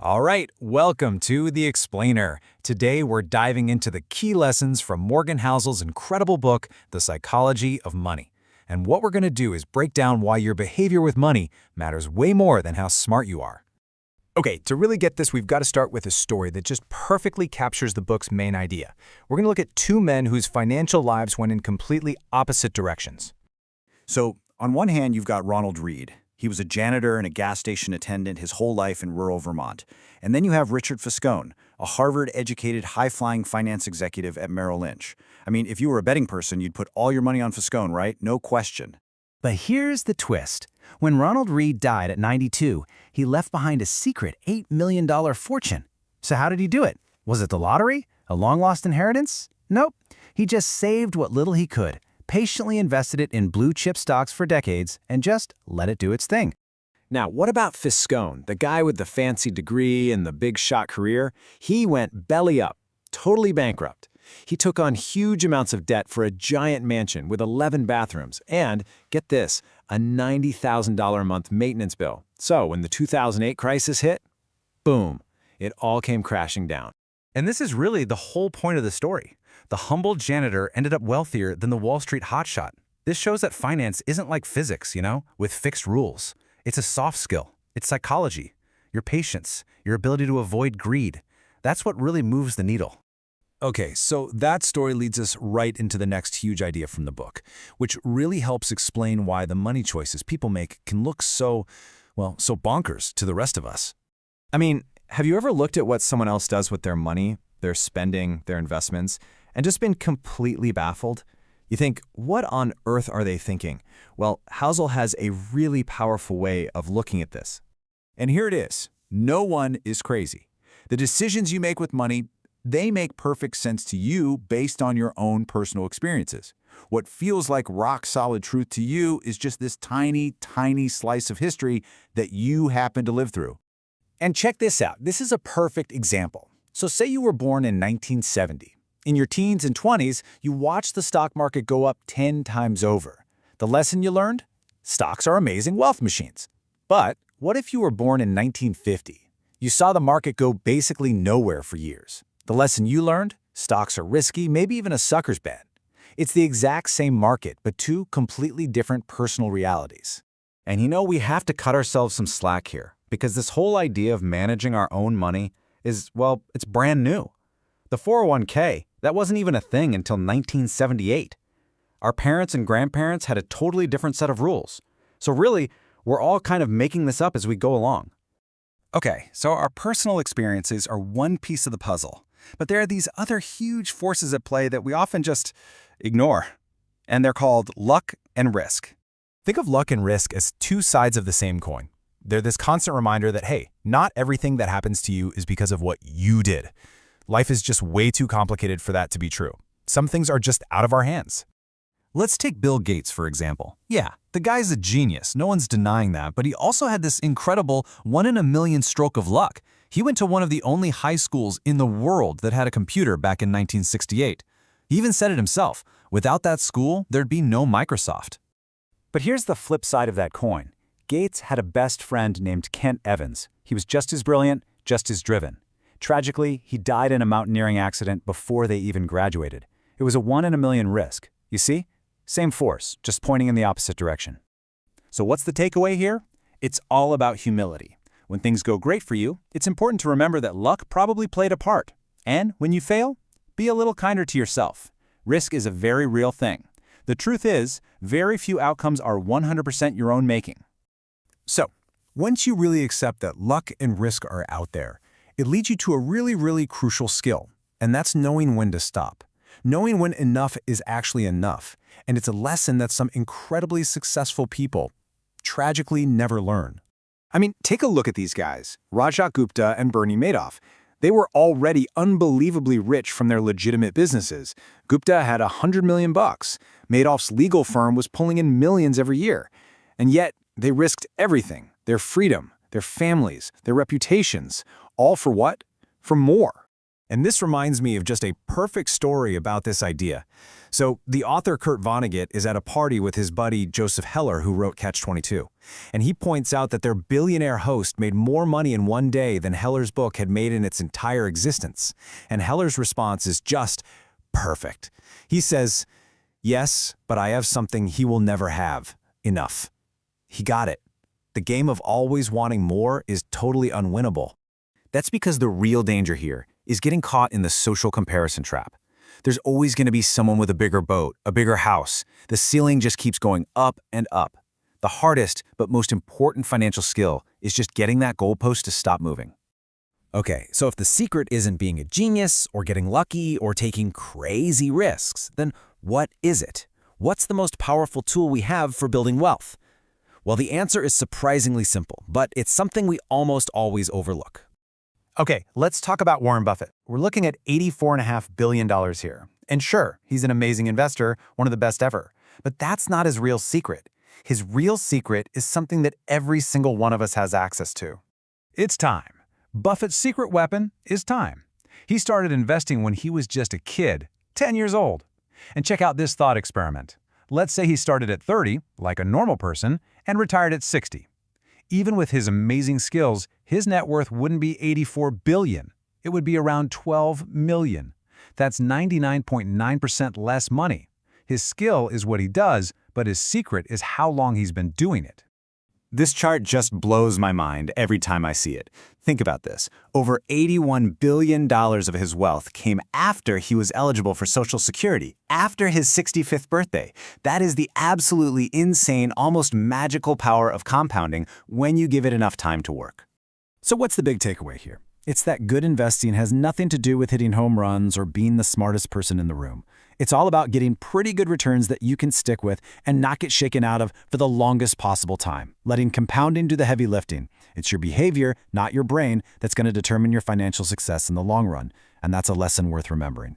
All right, welcome to The Explainer. Today we're diving into the key lessons from Morgan Housel's incredible book, The Psychology of Money. And what we're going to do is break down why your behavior with money matters way more than how smart you are. Okay, to really get this, we've got to start with a story that just perfectly captures the book's main idea. We're going to look at two men whose financial lives went in completely opposite directions. So, on one hand, you've got Ronald Reed. He was a janitor and a gas station attendant his whole life in rural Vermont. And then you have Richard Fiscone, a Harvard-educated, high-flying finance executive at Merrill Lynch. I mean, if you were a betting person, you'd put all your money on Fiscone, right? No question. But here's the twist. When Ronald Reed died at 92, he left behind a secret $8 million fortune. So how did he do it? Was it the lottery? A long-lost inheritance? Nope. He just saved what little he could, patiently invested it in blue-chip stocks for decades, and just let it do its thing. Now, what about Fiscone, the guy with the fancy degree and the big shot career? He went belly up, totally bankrupt. He took on huge amounts of debt for a giant mansion with 11 bathrooms and, get this, a $90,000 a month maintenance bill. So when the 2008 crisis hit, boom, it all came crashing down. And this is really the whole point of the story. The humble janitor ended up wealthier than the Wall Street hotshot. This shows that finance isn't like physics, with fixed rules. It's a soft skill. It's psychology, your patience, your ability to avoid greed. That's what really moves the needle. Okay, so that story leads us right into the next huge idea from the book, which really helps explain why the money choices people make can look so bonkers to the rest of us. I mean, have you ever looked at what someone else does with their money, their spending, their investments, and just been completely baffled? You think, what on earth are they thinking? Well, Housel has a really powerful way of looking at this. And here it is. No one is crazy. The decisions you make with money, they make perfect sense to you based on your own personal experiences. What feels like rock-solid truth to you is just this tiny, tiny slice of history that you happen to live through. And check this out. This is a perfect example. So say you were born in 1970. In your teens and 20s, you watched the stock market go up 10 times over. The lesson you learned? Stocks are amazing wealth machines. But what if you were born in 1950? You saw the market go basically nowhere for years. The lesson you learned? Stocks are risky, maybe even a sucker's bet. It's the exact same market, but two completely different personal realities. And we have to cut ourselves some slack here, because this whole idea of managing our own money is, it's brand new. The 401k, that wasn't even a thing until 1978. Our parents and grandparents had a totally different set of rules. So really, we're all kind of making this up as we go along. Okay, so our personal experiences are one piece of the puzzle. But there are these other huge forces at play that we often just ignore. And they're called luck and risk. Think of luck and risk as two sides of the same coin. They're this constant reminder that, hey, not everything that happens to you is because of what you did. Life is just way too complicated for that to be true. Some things are just out of our hands. Let's take Bill Gates, for example. Yeah, the guy's a genius. No one's denying that. But he also had this incredible 1 in a million stroke of luck. He went to one of the only high schools in the world that had a computer back in 1968. He even said it himself. Without that school, there'd be no Microsoft. But here's the flip side of that coin. Gates had a best friend named Kent Evans. He was just as brilliant, just as driven. Tragically, he died in a mountaineering accident before they even graduated. It was a 1 in a million risk. You see? Same force, just pointing in the opposite direction. So what's the takeaway here? It's all about humility. When things go great for you, it's important to remember that luck probably played a part. And when you fail, be a little kinder to yourself. Risk is a very real thing. The truth is, very few outcomes are 100% your own making. So, once you really accept that luck and risk are out there, it leads you to a really, really crucial skill, and that's knowing when to stop. Knowing when enough is actually enough, and it's a lesson that some incredibly successful people tragically never learn. I mean, take a look at these guys, Rajat Gupta and Bernie Madoff. They were already unbelievably rich from their legitimate businesses. Gupta had $100 million. Madoff's legal firm was pulling in millions every year. And yet, they risked everything, their freedom, their families, their reputations, all for what? For more. And this reminds me of just a perfect story about this idea. So the author Kurt Vonnegut is at a party with his buddy Joseph Heller, who wrote Catch-22. And he points out that their billionaire host made more money in one day than Heller's book had made in its entire existence. And Heller's response is just perfect. He says, "Yes, but I have something he will never have. Enough." He got it. The game of always wanting more is totally unwinnable. That's because the real danger here is getting caught in the social comparison trap. There's always going to be someone with a bigger boat, a bigger house. The ceiling just keeps going up and up. The hardest but most important financial skill is just getting that goalpost to stop moving. Okay, so if the secret isn't being a genius or getting lucky or taking crazy risks, then what is it? What's the most powerful tool we have for building wealth? Well, the answer is surprisingly simple, but it's something we almost always overlook. Okay, let's talk about Warren Buffett. We're looking at $84.5 billion here. And sure, he's an amazing investor, one of the best ever. But that's not his real secret. His real secret is something that every single one of us has access to. It's time. Buffett's secret weapon is time. He started investing when he was just a kid, 10 years old. And check out this thought experiment. Let's say he started at 30, like a normal person, and retired at 60. Even with his amazing skills, his net worth wouldn't be $84 billion. It would be around $12 million. That's 99.9% less money. His skill is what he does, but his secret is how long he's been doing it. This chart just blows my mind every time I see it. Think about this. Over $81 billion of his wealth came after he was eligible for Social Security, after his 65th birthday. That is the absolutely insane, almost magical power of compounding when you give it enough time to work. So what's the big takeaway here? It's that good investing has nothing to do with hitting home runs or being the smartest person in the room. It's all about getting pretty good returns that you can stick with and not get shaken out of for the longest possible time, letting compounding do the heavy lifting. It's your behavior, not your brain, that's going to determine your financial success in the long run, and that's a lesson worth remembering.